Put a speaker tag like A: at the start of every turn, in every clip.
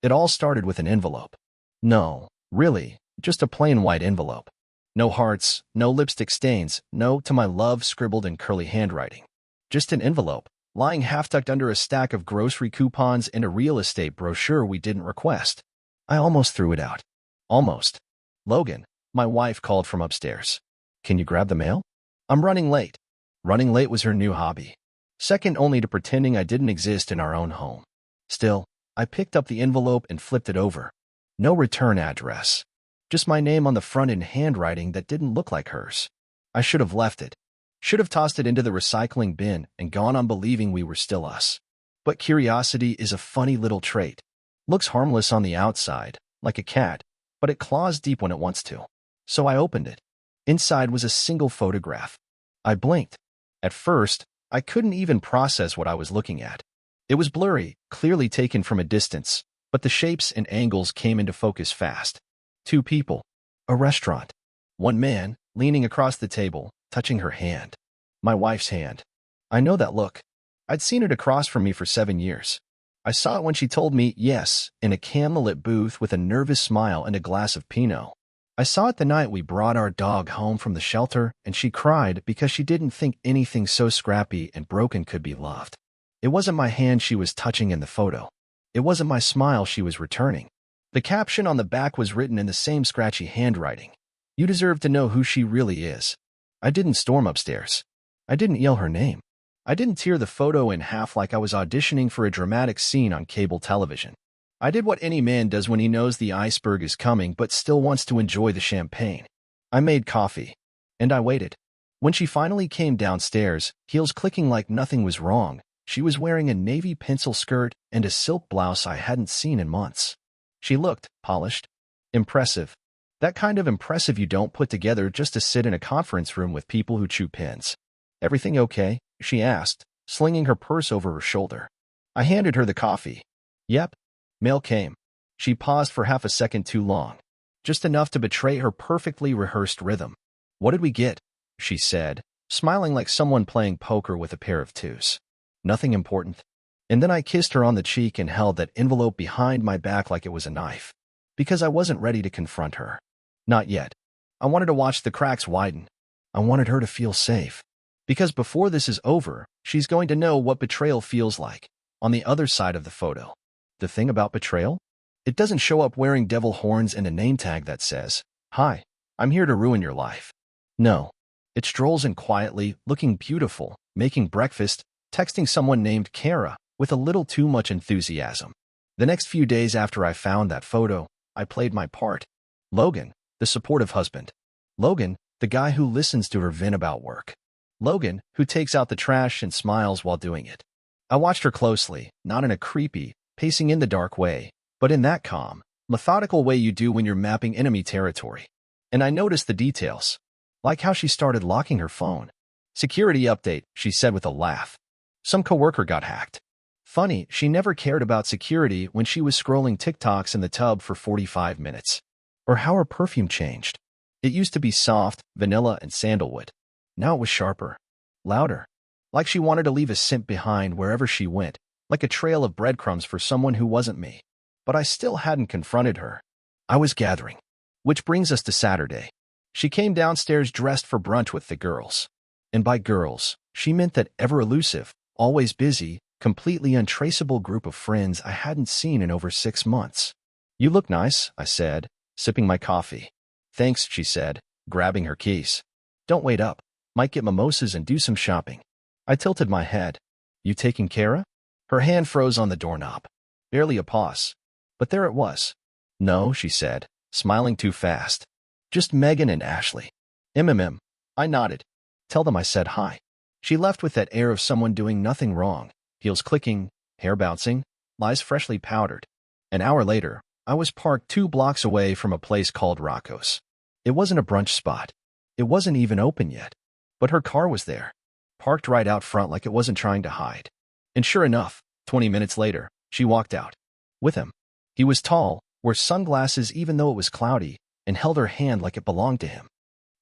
A: It all started with an envelope. No, really, just a plain white envelope. No hearts, no lipstick stains, no "to my love" scribbled in curly handwriting. Just an envelope, lying half-tucked under a stack of grocery coupons and a real estate brochure we didn't request. I almost threw it out. Almost. Logan, my wife, called from upstairs. "Can you grab the mail? I'm running late." Running late was her new hobby, second only to pretending I didn't exist in our own home. Still, I picked up the envelope and flipped it over. No return address. Just my name on the front in handwriting that didn't look like hers. I should have left it. Should have tossed it into the recycling bin and gone on believing we were still us. But curiosity is a funny little trait. Looks harmless on the outside, like a cat, but it claws deep when it wants to. So I opened it. Inside was a single photograph. I blinked. At first, I couldn't even process what I was looking at. It was blurry, clearly taken from a distance, but the shapes and angles came into focus fast. Two people. A restaurant. One man, leaning across the table, touching her hand. My wife's hand. I know that look. I'd seen it across from me for 7 years. I saw it when she told me yes in a candlelit booth with a nervous smile and a glass of Pinot. I saw it the night we brought our dog home from the shelter, and she cried because she didn't think anything so scrappy and broken could be loved. It wasn't my hand she was touching in the photo. It wasn't my smile she was returning. The caption on the back was written in the same scratchy handwriting. "You deserve to know who she really is." I didn't storm upstairs. I didn't yell her name. I didn't tear the photo in half like I was auditioning for a dramatic scene on cable television. I did what any man does when he knows the iceberg is coming but still wants to enjoy the champagne. I made coffee. And I waited. When she finally came downstairs, heels clicking like nothing was wrong, she was wearing a navy pencil skirt and a silk blouse I hadn't seen in months. She looked polished, impressive. That kind of impressive you don't put together just to sit in a conference room with people who chew pins. "Everything okay?" she asked, slinging her purse over her shoulder. I handed her the coffee. "Yep." Mail came. She paused for half a second too long, just enough to betray her perfectly rehearsed rhythm. "What did we get?" she said, smiling like someone playing poker with a pair of twos. "Nothing important." And then I kissed her on the cheek and held that envelope behind my back like it was a knife, because I wasn't ready to confront her. Not yet. I wanted to watch the cracks widen. I wanted her to feel safe. Because before this is over, she's going to know what betrayal feels like, on the other side of the photo. The thing about betrayal? It doesn't show up wearing devil horns and a name tag that says, "Hi, I'm here to ruin your life." No. It strolls in quietly, looking beautiful, making breakfast, texting someone named Kara, with a little too much enthusiasm. The next few days after I found that photo, I played my part. Logan, the supportive husband. Logan, the guy who listens to her vent about work. Logan, who takes out the trash and smiles while doing it. I watched her closely, not in a creepy, pacing in the dark way, but in that calm, methodical way you do when you're mapping enemy territory. And I noticed the details, like how she started locking her phone. "Security update," she said with a laugh. Some coworker got hacked. Funny, she never cared about security when she was scrolling TikToks in the tub for 45 minutes. Or how her perfume changed. It used to be soft, vanilla, and sandalwood. Now it was sharper, louder. Like she wanted to leave a scent behind wherever she went, like a trail of breadcrumbs for someone who wasn't me. But I still hadn't confronted her. I was gathering. Which brings us to Saturday. She came downstairs dressed for brunch with the girls. And by girls, she meant that ever-elusive, always busy, completely untraceable group of friends I hadn't seen in over 6 months. "You look nice," I said, sipping my coffee. "Thanks," she said, grabbing her keys. "Don't wait up. Might get mimosas and do some shopping." I tilted my head. "You taking Kara?" Her hand froze on the doorknob. Barely a pause. But there it was. "No," she said, smiling too fast. "Just Megan and Ashley." "MMM." I nodded. "Tell them I said hi." She left with that air of someone doing nothing wrong, heels clicking, hair bouncing, eyes freshly powdered. An hour later, I was parked 2 blocks away from a place called Rocco's. It wasn't a brunch spot. It wasn't even open yet. But her car was there, parked right out front like it wasn't trying to hide. And sure enough, 20 minutes later, she walked out. With him. He was tall, wore sunglasses even though it was cloudy, and held her hand like it belonged to him.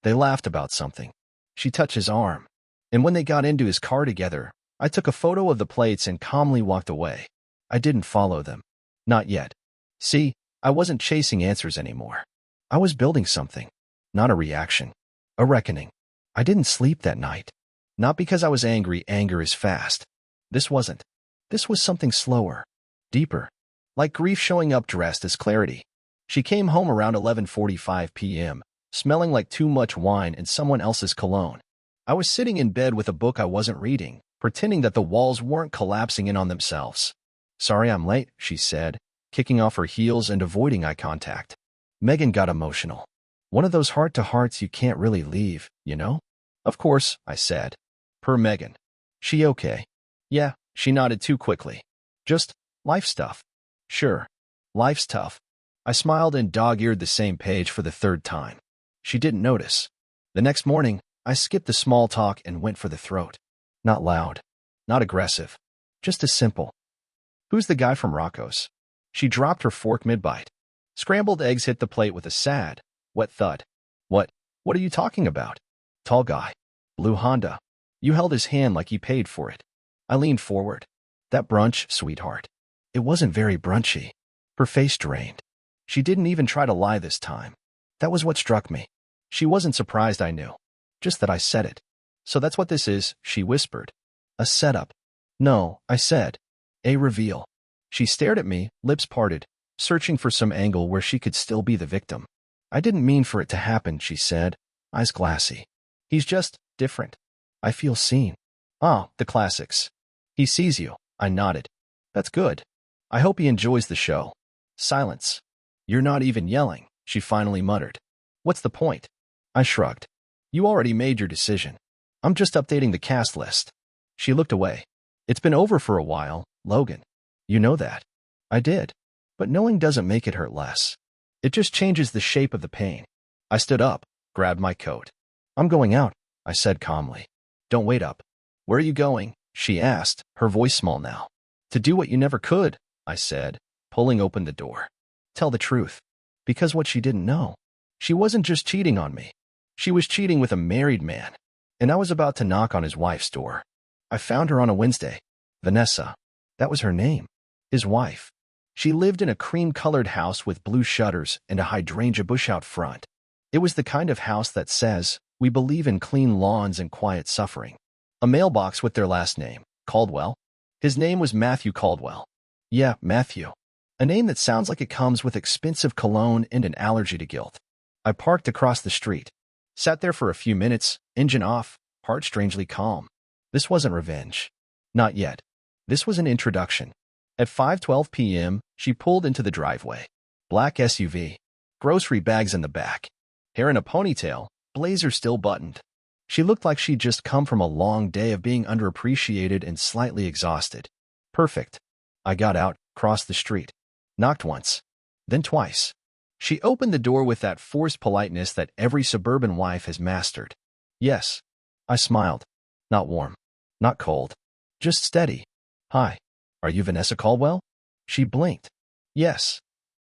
A: They laughed about something. She touched his arm. And when they got into his car together, I took a photo of the plates and calmly walked away. I didn't follow them. Not yet. See, I wasn't chasing answers anymore. I was building something, not a reaction, a reckoning. I didn't sleep that night. Not because I was angry, anger is fast. This wasn't. This was something slower, deeper, like grief showing up dressed as clarity. She came home around 11:45 p.m., smelling like too much wine and someone else's cologne. I was sitting in bed with a book I wasn't reading, pretending that the walls weren't collapsing in on themselves. "Sorry I'm late," she said, kicking off her heels and avoiding eye contact. Megan got emotional. "One of those heart-to-hearts you can't really leave, you know?" "Of course," I said. Per Megan. "She okay?" "Yeah," she nodded too quickly. "Just life stuff." "Sure. Life's tough." I smiled and dog-eared the same page for the third time. She didn't notice. The next morning, I skipped the small talk and went for the throat. Not loud. Not aggressive. Just as simple. "Who's the guy from Rocco's?" She dropped her fork mid-bite. Scrambled eggs hit the plate with a sad, wet thud. What are you talking about?" "Tall guy. Blue Honda." You held his hand like he paid for it. I leaned forward. "That brunch, sweetheart." It wasn't very brunchy. Her face drained. She didn't even try to lie this time. That was what struck me. She wasn't surprised I knew. Just that I said it. "So that's what this is," she whispered. "A setup." "No," I said. "A reveal." She stared at me, lips parted, searching for some angle where she could still be the victim. "I didn't mean for it to happen," she said, eyes glassy. "He's just different. I feel seen." "Ah, the classics." "He sees you," I nodded. "That's good. I hope he enjoys the show." Silence. "You're not even yelling," she finally muttered. "What's the point?" I shrugged. "You already made your decision. I'm just updating the cast list." She looked away. "It's been over for a while, Logan. You know that." I did. But knowing doesn't make it hurt less. It just changes the shape of the pain. I stood up, grabbed my coat. "I'm going out," I said calmly. "Don't wait up." "Where are you going?" she asked, her voice small now. "To do what you never could," I said, pulling open the door. Tell the truth. Because what she didn't know. She wasn't just cheating on me. She was cheating with a married man. And I was about to knock on his wife's door. I found her on a Wednesday. Vanessa. That was her name. His wife. She lived in a cream-colored house with blue shutters and a hydrangea bush out front. It was the kind of house that says, "We believe in clean lawns and quiet suffering." A mailbox with their last name, Caldwell. His name was Matthew Caldwell. Yeah, Matthew. A name that sounds like it comes with expensive cologne and an allergy to guilt. I parked across the street. Sat there for a few minutes, engine off, heart strangely calm. This wasn't revenge. Not yet. This was an introduction. At 5:12 p.m., she pulled into the driveway. Black SUV. Grocery bags in the back. Hair in a ponytail, blazer still buttoned. She looked like she'd just come from a long day of being underappreciated and slightly exhausted. Perfect. I got out, crossed the street. Knocked once. Then twice. She opened the door with that forced politeness that every suburban wife has mastered. Yes. I smiled. Not warm. Not cold. Just steady. "Hi. Are you Vanessa Caldwell?" She blinked. "Yes.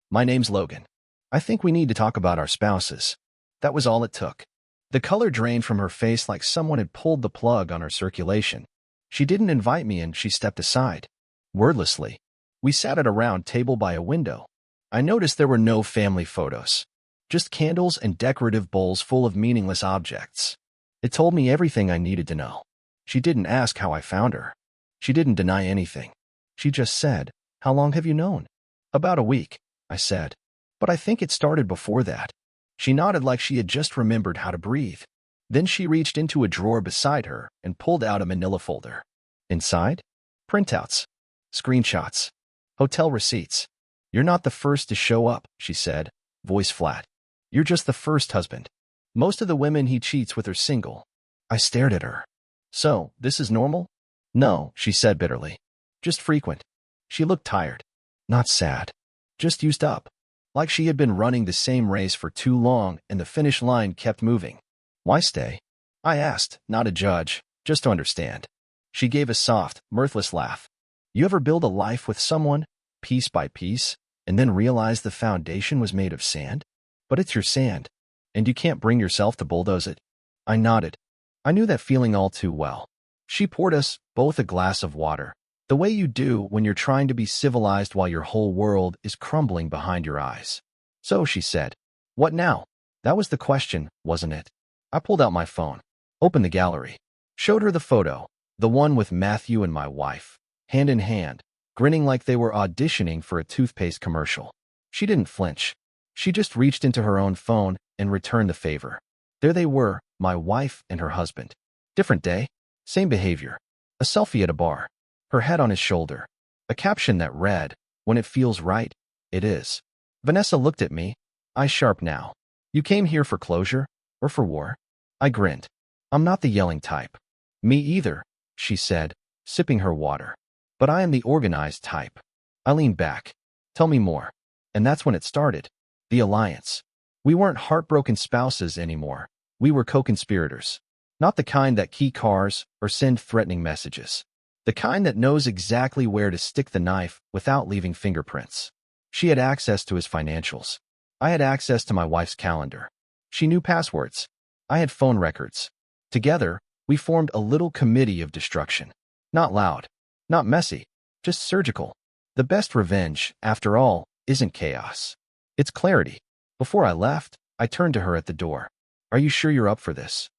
A: My name's Logan. I think we need to talk about our spouses." That was all it took. The color drained from her face like someone had pulled the plug on her circulation. She didn't invite me and she stepped aside. Wordlessly. We sat at a round table by a window. I noticed there were no family photos. Just candles and decorative bowls full of meaningless objects. It told me everything I needed to know. She didn't ask how I found her. She didn't deny anything. She just said, "How long have you known?" "About a week," I said. "But I think it started before that." She nodded like she had just remembered how to breathe. Then she reached into a drawer beside her and pulled out a manila folder. Inside? Printouts. Screenshots. Hotel receipts. "You're not the first to show up," she said, voice flat. "You're just the first husband. Most of the women he cheats with are single." I stared at her. "So, this is normal?" "No," she said bitterly. "Just frequent." She looked tired. Not sad. Just used up. Like she had been running the same race for too long and the finish line kept moving. "Why stay?" I asked, not a judge, just to understand. She gave a soft, mirthless laugh. "You ever build a life with someone, piece by piece, and then realize the foundation was made of sand? But it's your sand, and you can't bring yourself to bulldoze it." I nodded. I knew that feeling all too well. She poured us both a glass of water. The way you do when you're trying to be civilized while your whole world is crumbling behind your eyes. So, she said, what now? That was the question, wasn't it? I pulled out my phone, opened the gallery, showed her the photo, the one with Matthew and my wife, hand in hand, grinning like they were auditioning for a toothpaste commercial. She didn't flinch. She just reached into her own phone and returned the favor. There they were, my wife and her husband. Different day, same behavior. A selfie at a bar, her head on his shoulder. A caption that read, when it feels right, it is. Vanessa looked at me, eyes sharp now. You came here for closure, or for war? I grinned. I'm not the yelling type. Me either, she said, sipping her water. But I am the organized type. I leaned back. Tell me more. And that's when it started. The alliance. We weren't heartbroken spouses anymore. We were co-conspirators. Not the kind that key cars or send threatening messages. The kind that knows exactly where to stick the knife without leaving fingerprints. She had access to his financials. I had access to my wife's calendar. She knew passwords. I had phone records. Together, we formed a little committee of destruction. Not loud, not messy, just surgical. The best revenge, after all, isn't chaos. It's clarity. Before I left, I turned to her at the door. Are you sure you're up for this?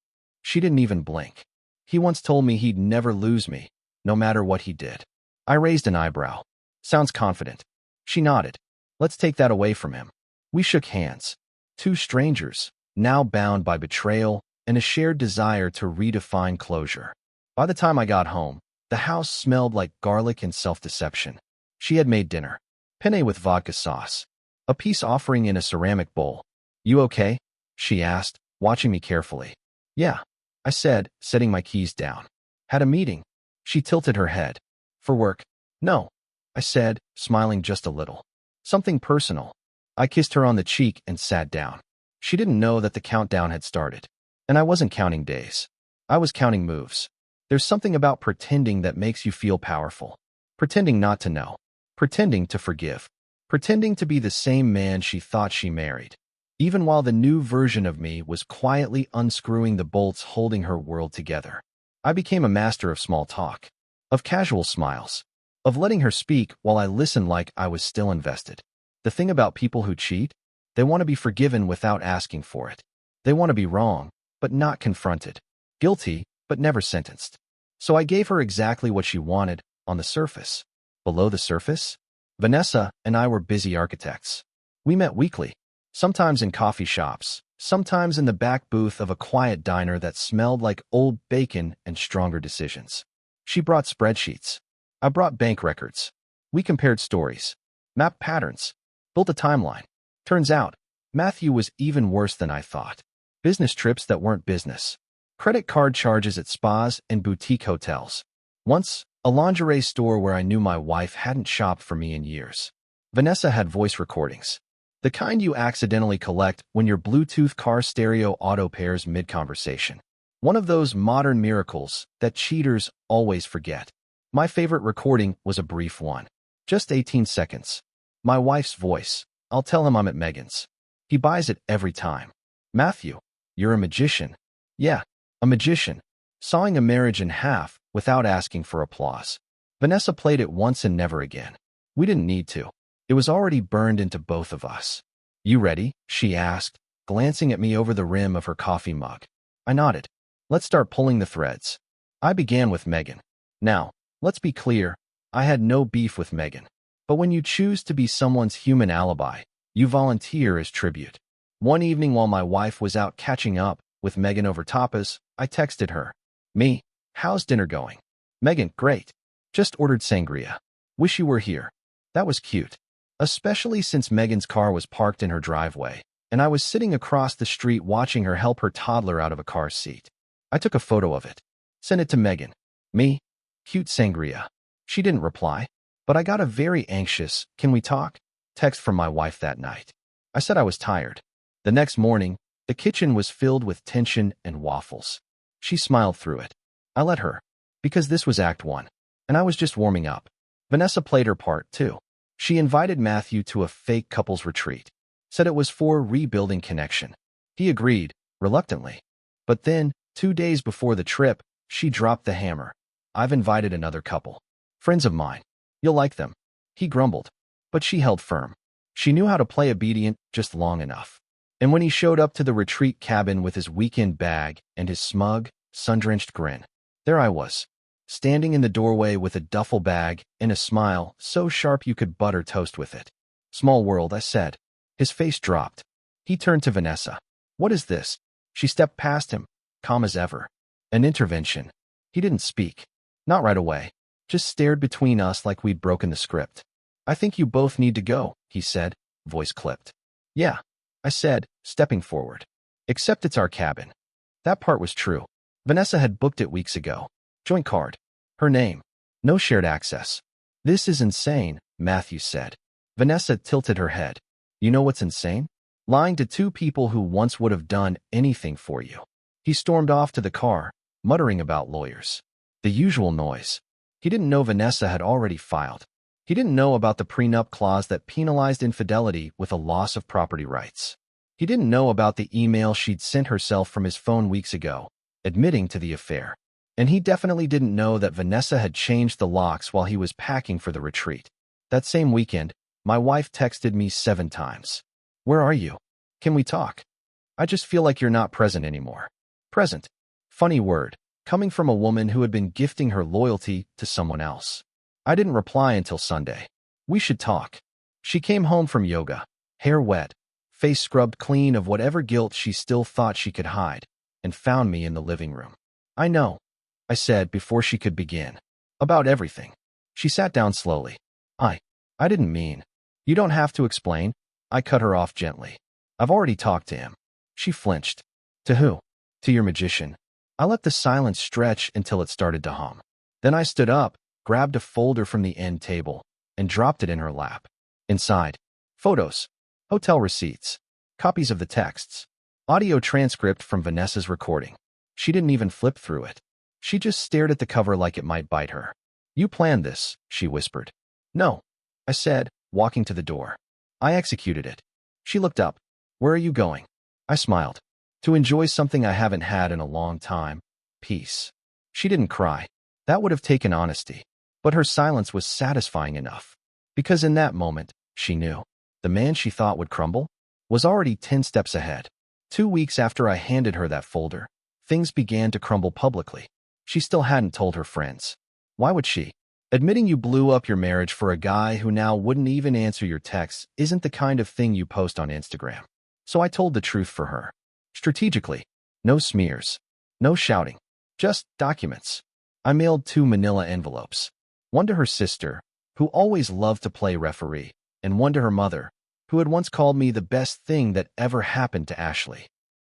A: She didn't even blink. He once told me he'd never lose me, no matter what he did. I raised an eyebrow. Sounds confident. She nodded. Let's take that away from him. We shook hands. Two strangers, now bound by betrayal and a shared desire to redefine closure. By the time I got home, the house smelled like garlic and self-deception. She had made dinner. Penne with vodka sauce. A peace offering in a ceramic bowl. You okay? She asked, watching me carefully. Yeah, I said, setting my keys down. Had a meeting. She tilted her head. For work? No, I said, smiling just a little. Something personal. I kissed her on the cheek and sat down. She didn't know that the countdown had started. And I wasn't counting days. I was counting moves. There's something about pretending that makes you feel powerful. Pretending not to know. Pretending to forgive. Pretending to be the same man she thought she married. Even while the new version of me was quietly unscrewing the bolts holding her world together. I became a master of small talk. Of casual smiles. Of letting her speak while I listened like I was still invested. The thing about people who cheat? They want to be forgiven without asking for it. They want to be wrong, but not confronted. Guilty, but never sentenced. So I gave her exactly what she wanted, on the surface. Below the surface? Vanessa and I were busy architects. We met weekly, sometimes in coffee shops, sometimes in the back booth of a quiet diner that smelled like old bacon and stronger decisions. She brought spreadsheets. I brought bank records. We compared stories, mapped patterns, built a timeline. Turns out, Matthew was even worse than I thought. Business trips that weren't business. Credit card charges at spas and boutique hotels. Once, a lingerie store where I knew my wife hadn't shopped for me in years. Vanessa had voice recordings. The kind you accidentally collect when your Bluetooth car stereo auto-pairs mid-conversation. One of those modern miracles that cheaters always forget. My favorite recording was a brief one. Just 18 seconds. My wife's voice. I'll tell him I'm at Megan's. He buys it every time. Matthew, you're a magician. Yeah, a magician. Sawing a marriage in half without asking for applause. Vanessa played it once and never again. We didn't need to. It was already burned into both of us. You ready? She asked, glancing at me over the rim of her coffee mug. I nodded. Let's start pulling the threads. I began with Megan. Now, let's be clear, I had no beef with Megan. But when you choose to be someone's human alibi, you volunteer as tribute. One evening while my wife was out catching up with Megan over tapas, I texted her. Me, how's dinner going? Megan, great. Just ordered sangria. Wish you were here. That was cute. Especially since Megan's car was parked in her driveway, and I was sitting across the street watching her help her toddler out of a car seat. I took a photo of it. Sent it to Megan. Me, cute sangria. She didn't reply. But I got a very anxious, can we talk? Text from my wife that night. I said I was tired. The next morning, the kitchen was filled with tension and waffles. She smiled through it. I let her, because this was Act 1, and I was just warming up. Vanessa played her part, too. She invited Matthew to a fake couples retreat, said it was for rebuilding connection. He agreed, reluctantly. But then, 2 days before the trip, she dropped the hammer. I've invited another couple. Friends of mine. You'll like them. He grumbled. But she held firm. She knew how to play obedient just long enough. And when he showed up to the retreat cabin with his weekend bag and his smug, sun-drenched grin, there I was, standing in the doorway with a duffel bag and a smile so sharp you could butter toast with it. Small world, I said. His face dropped. He turned to Vanessa. What is this? She stepped past him, calm as ever. An intervention. He didn't speak. Not right away. Just stared between us like we'd broken the script. I think you both need to go, he said, voice clipped. Yeah, I said, stepping forward. Except it's our cabin. That part was true. Vanessa had booked it weeks ago. Joint card. Her name. No shared access. This is insane, Matthew said. Vanessa tilted her head. You know what's insane? Lying to two people who once would have done anything for you. He stormed off to the car, muttering about lawyers. The usual noise. He didn't know Vanessa had already filed. He didn't know about the prenup clause that penalized infidelity with a loss of property rights. He didn't know about the email she'd sent herself from his phone weeks ago, admitting to the affair. And he definitely didn't know that Vanessa had changed the locks while he was packing for the retreat. That same weekend, my wife texted me 7 times. Where are you? Can we talk? I just feel like you're not present anymore. Present. Funny word, coming from a woman who had been gifting her loyalty to someone else. I didn't reply until Sunday. We should talk. She came home from yoga, hair wet, face scrubbed clean of whatever guilt she still thought she could hide, and found me in the living room. I know, I said before she could begin. About everything. She sat down slowly. I didn't mean. You don't have to explain. I cut her off gently. I've already talked to him. She flinched. To who? To your magician. I let the silence stretch until it started to hum. Then I stood up, grabbed a folder from the end table, and dropped it in her lap. Inside, photos, hotel receipts, copies of the texts, audio transcript from Vanessa's recording. She didn't even flip through it. She just stared at the cover like it might bite her. You planned this, she whispered. No, I said, walking to the door. I executed it. She looked up. Where are you going? I smiled. To enjoy something I haven't had in a long time. Peace. She didn't cry. That would have taken honesty. But her silence was satisfying enough. Because in that moment, she knew. The man she thought would crumble was already 10 steps ahead. 2 weeks after I handed her that folder, things began to crumble publicly. She still hadn't told her friends. Why would she? Admitting you blew up your marriage for a guy who now wouldn't even answer your texts isn't the kind of thing you post on Instagram. So I told the truth for her. Strategically. No smears. No shouting. Just documents. I mailed 2 manila envelopes. One to her sister, who always loved to play referee, and one to her mother, who had once called me the best thing that ever happened to Ashley.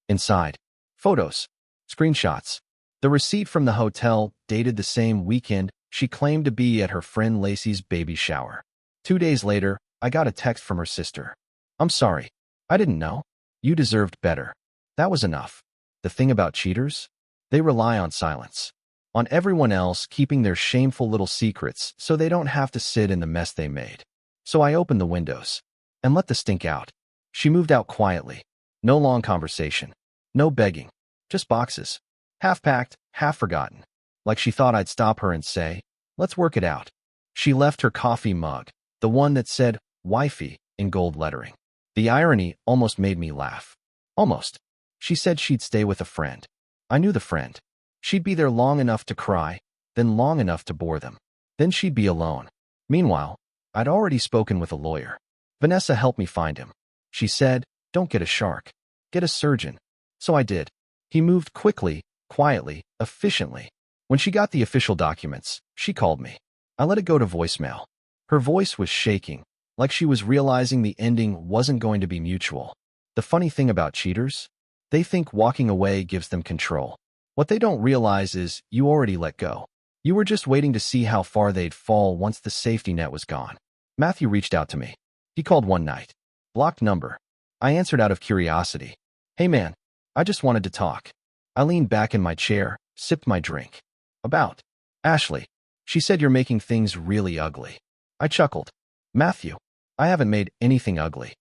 A: Inside, photos, screenshots. The receipt from the hotel dated the same weekend she claimed to be at her friend Lacey's baby shower. 2 days later, I got a text from her sister. I'm sorry. I didn't know. You deserved better. That was enough. The thing about cheaters? They rely on silence. On everyone else keeping their shameful little secrets so they don't have to sit in the mess they made. So I opened the windows and let the stink out. She moved out quietly. No long conversation. No begging. Just boxes. Half packed, half forgotten. Like she thought I'd stop her and say, let's work it out. She left her coffee mug, the one that said, wifey, in gold lettering. The irony almost made me laugh. Almost. She said she'd stay with a friend. I knew the friend. She'd be there long enough to cry, then long enough to bore them. Then she'd be alone. Meanwhile, I'd already spoken with a lawyer. Vanessa helped me find him. She said, don't get a shark. Get a surgeon. So I did. He moved quickly, quietly, efficiently. When she got the official documents, she called me. I let it go to voicemail. Her voice was shaking, like she was realizing the ending wasn't going to be mutual. The funny thing about cheaters? They think walking away gives them control. What they don't realize is you already let go. You were just waiting to see how far they'd fall once the safety net was gone. Matthew reached out to me. He called one night. Blocked number. I answered out of curiosity. Hey man, I just wanted to talk. I leaned back in my chair, sipped my drink. About Ashley. She said you're making things really ugly. I chuckled. Matthew, I haven't made anything ugly.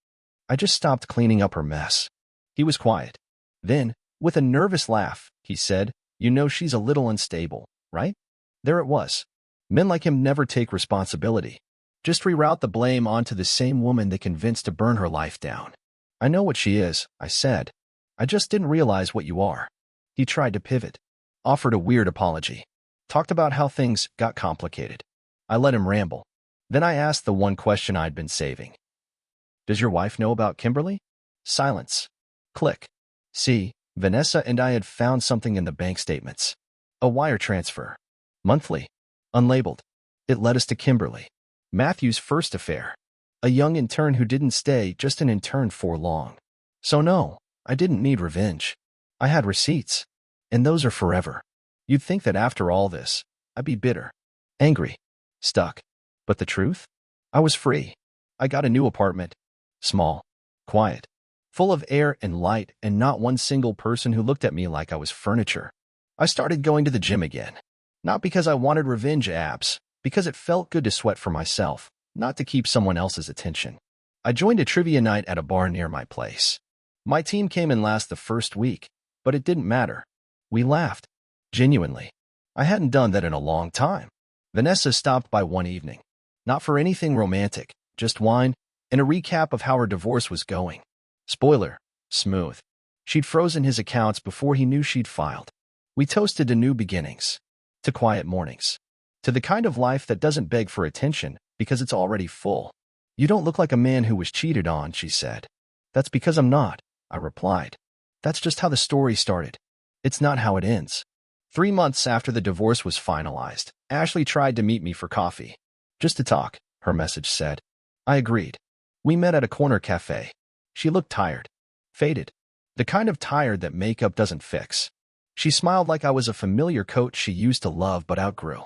A: I just stopped cleaning up her mess. He was quiet. Then, with a nervous laugh, he said, you know she's a little unstable, right? There it was. Men like him never take responsibility. Just reroute the blame onto the same woman they convinced to burn her life down. I know what she is, I said. I just didn't realize what you are. He tried to pivot, offered a weird apology, talked about how things got complicated. I let him ramble. Then I asked the one question I'd been saving. Does your wife know about Kimberly? Silence. Click. See, Vanessa and I had found something in the bank statements. A wire transfer. Monthly. Unlabeled. It led us to Kimberly. Matthew's first affair. A young intern who didn't stay just an intern for long. So no, I didn't need revenge. I had receipts. And those are forever. You'd think that after all this, I'd be bitter, angry, stuck. But the truth? I was free. I got a new apartment. Small, quiet, full of air and light, and not one single person who looked at me like I was furniture. I started going to the gym again. Not because I wanted revenge abs, because it felt good to sweat for myself, not to keep someone else's attention. I joined a trivia night at a bar near my place. My team came in last the first week, but it didn't matter. We laughed. Genuinely. I hadn't done that in a long time. Vanessa stopped by one evening. Not for anything romantic, just wine and a recap of how her divorce was going. Spoiler, smooth. She'd frozen his accounts before he knew she'd filed. We toasted to new beginnings, to quiet mornings, to the kind of life that doesn't beg for attention because it's already full. You don't look like a man who was cheated on, she said. That's because I'm not, I replied. That's just how the story started. It's not how it ends. 3 months after the divorce was finalized, Ashley tried to meet me for coffee. Just to talk, her message said. I agreed. We met at a corner cafe. She looked tired, faded, the kind of tired that makeup doesn't fix. She smiled like I was a familiar coat she used to love but outgrew.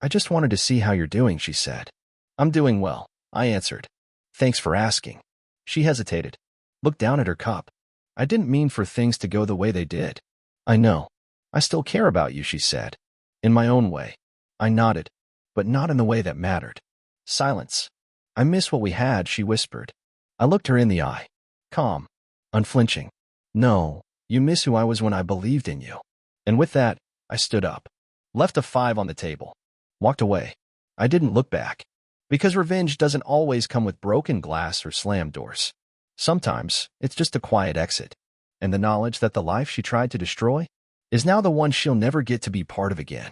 A: I just wanted to see how you're doing, she said. I'm doing well, I answered. Thanks for asking. She hesitated, looked down at her cup. I didn't mean for things to go the way they did. I know. I still care about you, she said. In my own way. I nodded, but not in the way that mattered. Silence. I miss what we had, she whispered. I looked her in the eye. Calm. Unflinching. No, you miss who I was when I believed in you. And with that, I stood up. Left a 5 on the table. Walked away. I didn't look back. Because revenge doesn't always come with broken glass or slammed doors. Sometimes, it's just a quiet exit. And the knowledge that the life she tried to destroy is now the one she'll never get to be part of again.